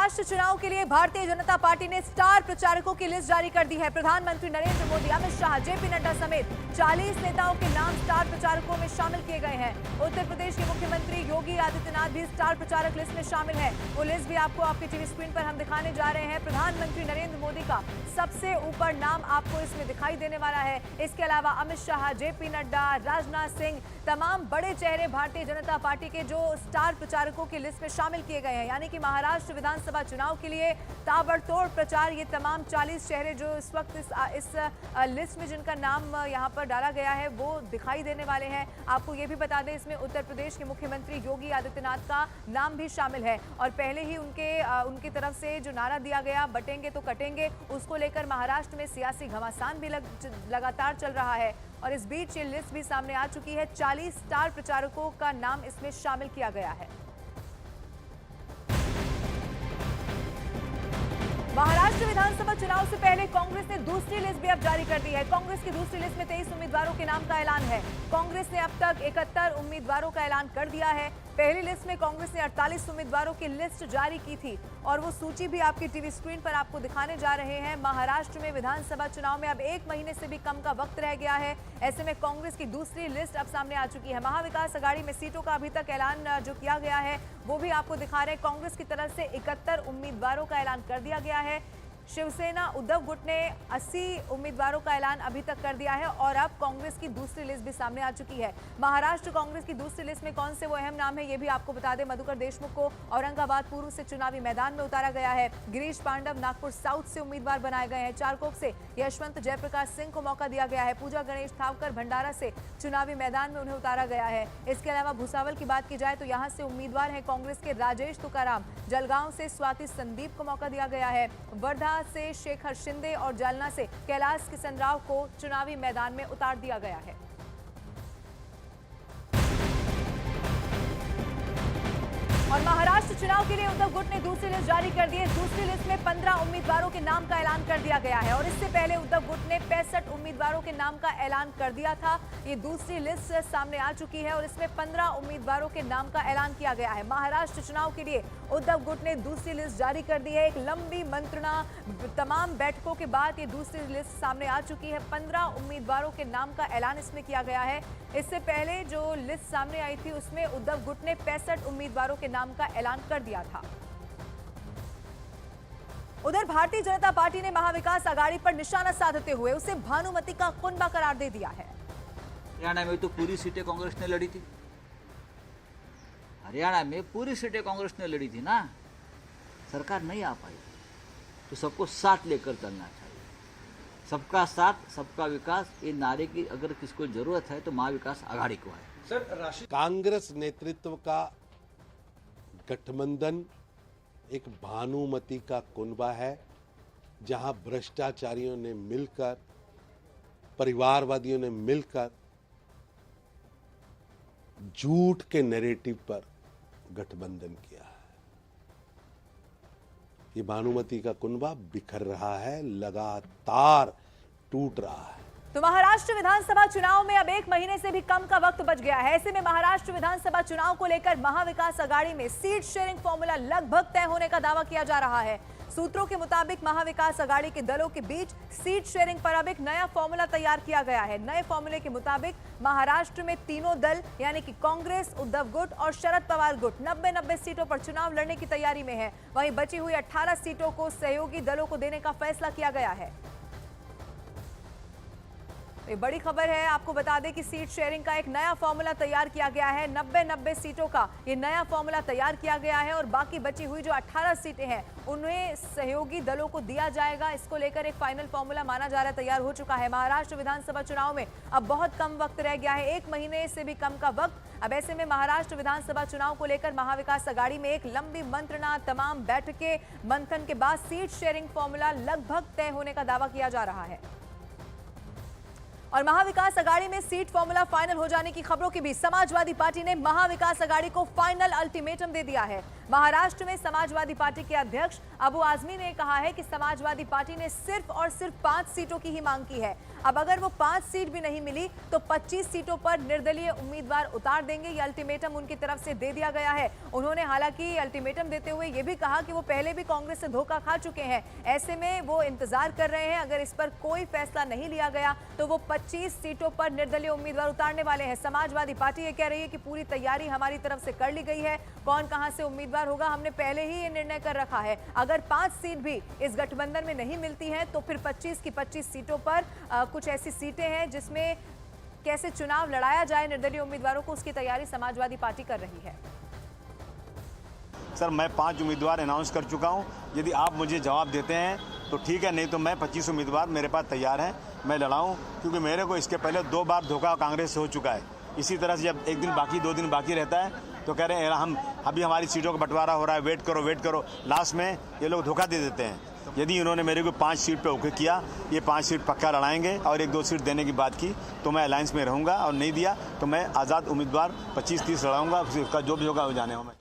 महाराष्ट्र चुनाव के लिए भारतीय जनता पार्टी ने स्टार प्रचारकों की लिस्ट जारी कर दी है। प्रधानमंत्री नरेंद्र मोदी, अमित शाह, जेपी नड्डा समेत 40 नेताओं के नाम स्टार प्रचारकों में शामिल किए गए हैं। उत्तर प्रदेश के मुख्यमंत्री योगी आदित्यनाथ भी स्टार प्रचारक लिस्ट में शामिल है। वो लिस्ट भी आपको आपकी टीवी स्क्रीन पर हम दिखाने जा रहे हैं। प्रधानमंत्री नरेंद्र मोदी का सबसे ऊपर नाम आपको इसमें दिखाई देने वाला है। इसके अलावा अमित शाह, जेपी नड्डा, राजनाथ सिंह, तमाम बड़े चेहरे भारतीय जनता पार्टी के जो स्टार प्रचारकों की लिस्ट में शामिल किए गए हैं। यानी कि महाराष्ट्र विधानसभा चुनाव के लिए ताबड़तोड़ प्रचार ये तमाम 40 चेहरे जो इस वक्त इस लिस्ट में जिनका नाम यहां पर डाला गया है वो दिखाई देने वाले हैं। आपको ये भी बता दें, इसमें उत्तर प्रदेश के मुख्यमंत्री योगी आदित्यनाथ का नाम भी शामिल है और पहले ही उनकी तरफ से जो नारा दिया गया, बटेंगे तो कटेंगे, उसको लेकर महाराष्ट्र में सियासी घमासान भी लगातार चल रहा है। और इस बीच ये लिस्ट भी सामने आ चुकी है। 40 स्टार प्रचारकों का नाम इसमें शामिल किया गया है। महाराष्ट्र विधानसभा चुनाव से पहले कांग्रेस ने दूसरी लिस्ट भी अब जारी कर दी है। कांग्रेस की दूसरी लिस्ट में 23 उम्मीदवारों के नाम का ऐलान है। कांग्रेस ने अब तक 71 उम्मीदवारों का ऐलान कर दिया है। पहली लिस्ट में कांग्रेस ने 48 उम्मीदवारों की लिस्ट जारी की थी और वो सूची भी आपकी टीवी स्क्रीन पर आपको दिखाने जा रहे हैं। महाराष्ट्र में विधानसभा चुनाव में अब 1 महीने से भी कम का वक्त रह गया है। ऐसे में कांग्रेस की दूसरी लिस्ट अब सामने आ चुकी है। महाविकास अघाड़ी में सीटों का अभी तक ऐलान जो किया गया है वो भी आपको दिखा रहे हैं। कांग्रेस की तरफ से 71 उम्मीदवारों का ऐलान कर दिया गया है। शिवसेना उद्धव गुट ने 80 उम्मीदवारों का ऐलान अभी तक कर दिया है और अब कांग्रेस की दूसरी लिस्ट भी सामने आ चुकी है। महाराष्ट्र कांग्रेस की दूसरी लिस्ट में कौन से वो अहम नाम है ये भी आपको बता दें। मधुकर देशमुख को औरंगाबाद पूर्व से चुनावी मैदान में उतारा गया है। गिरीश पांडव नागपुर साउथ से उम्मीदवार बनाए गए हैं। चारकोप से यशवंत जयप्रकाश सिंह को मौका दिया गया है। पूजा गणेश थावकर भंडारा से चुनावी मैदान में उन्हें उतारा गया है। इसके अलावा भुसावल की बात की जाए तो यहाँ से उम्मीदवार है कांग्रेस के राजेश तुकाराम। जलगांव से स्वाति संदीप को मौका दिया गया है। वर्धा से शेखर शिंदे और जालना से कैलाश किशन राव को चुनावी मैदान में उतार दिया गया है। और महाराष्ट्र चुनाव के लिए उद्धव गुट ने दूसरी लिस्ट जारी कर दी है। दूसरी लिस्ट में 15 उम्मीदवारों के नाम का ऐलान कर दिया गया है और इससे पहले उद्धव गुट ने 65 उम्मीदवारों के नाम का ऐलान कर दिया था। ये दूसरी लिस्ट सामने आ चुकी है और इसमें 15 उम्मीदवारों के नाम का ऐलान किया गया है। महाराष्ट्र चुनाव के लिए उद्धव गुट ने दूसरी लिस्ट जारी कर दी है। एक लंबी मंत्रणा, तमाम बैठकों के बाद ये दूसरी लिस्ट सामने आ चुकी है। 15 उम्मीदवारों के नाम का ऐलान इसमें किया गया है। इससे पहले जो लिस्ट सामने आई थी उसमें उद्धव गुट ने 65 उम्मीदवारों के नाम का ऐलान कर दिया था। उधर भारतीय जनता पार्टी ने महाविकास अघाड़ी पर निशाना साधते हुए उसे भानुमति का कुनबा करार दे दिया है। हरियाणा में तो पूरी सीटें कांग्रेस ने लड़ी थी। हरियाणा में पूरी सीटें कांग्रेस ने लड़ी थी ना, सरकार नहीं आ पाई। तो सबको साथ लेकर चलना चाहिए। सबका साथ सबका विकास, ये नारे की अगर किसको जरूरत है तो महाविकास अघाड़ी को है। सर, कांग्रेस नेतृत्व का गठबंधन एक भानुमति का कुनबा है, जहां भ्रष्टाचारियों ने मिलकर, परिवारवादियों ने मिलकर झूठ के नैरेटिव पर गठबंधन किया है। ये भानुमति का कुनबा बिखर रहा है, लगातार टूट रहा है। तो महाराष्ट्र विधानसभा चुनाव में अब 1 महीने से भी कम का वक्त बच गया है। ऐसे में महाराष्ट्र विधानसभा चुनाव को लेकर महाविकास अघाड़ी में सीट शेयरिंग फॉर्मूला लगभग तय होने का दावा किया जा रहा है। सूत्रों के मुताबिक महाविकास अघाड़ी के दलों के बीच सीट शेयरिंग पर अब एक नया फॉर्मूला तैयार किया गया है। नए फॉर्मूले के मुताबिक महाराष्ट्र में तीनों दल यानी कि कांग्रेस, उद्धव गुट और शरद पवार गुट 90-90 सीटों पर चुनाव लड़ने की तैयारी में है। वहीं बची हुई 18 सीटों को सहयोगी दलों को देने का फैसला किया गया है। ये बड़ी खबर है, आपको बता दें कि सीट शेयरिंग का एक नया फॉर्मूला तैयार किया गया है। 90-90 सीटों का ये नया फॉर्मूला तैयार किया गया है और बाकी बची हुई जो 18 सीटें हैं उन्हें सहयोगी दलों को दिया जाएगा। इसको लेकर एक फाइनल फॉर्मूला माना जा रहा है तैयार हो चुका है। महाराष्ट्र विधानसभा चुनाव में अब बहुत कम वक्त रह गया है, 1 महीने से भी कम का वक्त। अब ऐसे में महाराष्ट्र विधानसभा चुनाव को लेकर महाविकास अघाड़ी में एक लंबी मंत्रणा, तमाम बैठकें, मंथन के बाद सीट शेयरिंग फॉर्मूला लगभग तय होने का दावा किया जा रहा है। और महाविकास अघाड़ी में सीट फॉर्मूला फाइनल हो जाने की खबरों के बीच समाजवादी पार्टी ने महाविकास अघाड़ी को फाइनल अल्टीमेटम दे दिया है। महाराष्ट्र में समाजवादी पार्टी के अध्यक्ष अबू आजमी ने कहा है कि समाजवादी पार्टी ने सिर्फ और सिर्फ 5 सीटों की ही मांग की है। अब अगर वो 5 सीट भी नहीं मिली तो 25 सीटों पर निर्दलीय उम्मीदवार उतार देंगे। ये अल्टीमेटम उनकी तरफ से दे दिया गया है। उन्होंने हालांकि अल्टीमेटम देते हुए ये भी कहा कि वो पहले भी कांग्रेस से धोखा खा चुके हैं, ऐसे में वो इंतजार कर रहे हैं। अगर इस पर कोई फैसला नहीं लिया गया तो वो 25 सीटों पर निर्दलीय उम्मीदवार उतारने वाले हैं। समाजवादी पार्टी ये कह रही है कि पूरी तैयारी हमारी तरफ से कर ली गई है, कौन कहां से उम्मीदवार होगा हमने पहले ही ये निर्णय कर रखा है। अगर 5 सीट भी इस गठबंधन में नहीं मिलती हैं तो फिर 25 की 25 सीटों पर कुछ ऐसी सीटें हैं जिसमें कैसे चुनाव लड़ाया जाए निर्दलीय उम्मीदवारों को, उसकी तैयारी समाजवादी पार्टी कर रही है। सर, मैं 5 उम्मीदवार अनाउंस कर चुका हूं। यदि आप मुझे जवाब देते हैं तो ठीक है, नहीं तो मैं 25 उम्मीदवार मेरे पास तैयार हैं, मैं लड़ाऊं। क्योंकि मेरे को इसके पहले 2 बार धोखा कांग्रेस से हो चुका है। इसी तरह से जब 1 दिन बाकी 2 दिन बाकी रहता है तो कह रहे हैं हम अभी हमारी सीटों का बंटवारा हो रहा है, वेट करो। लास्ट में ये लोग धोखा दे देते हैं। यदि इन्होंने मेरे को 5 सीट पे ओके किया, ये 5 सीट पक्का लड़ाएंगे और 1-2 सीट देने की बात की तो मैं अलायंस में रहूँगा, और नहीं दिया तो मैं आज़ाद उम्मीदवार 25-30 लड़ाऊँगा। उसका जो भी होगा वो जाने हो। मैं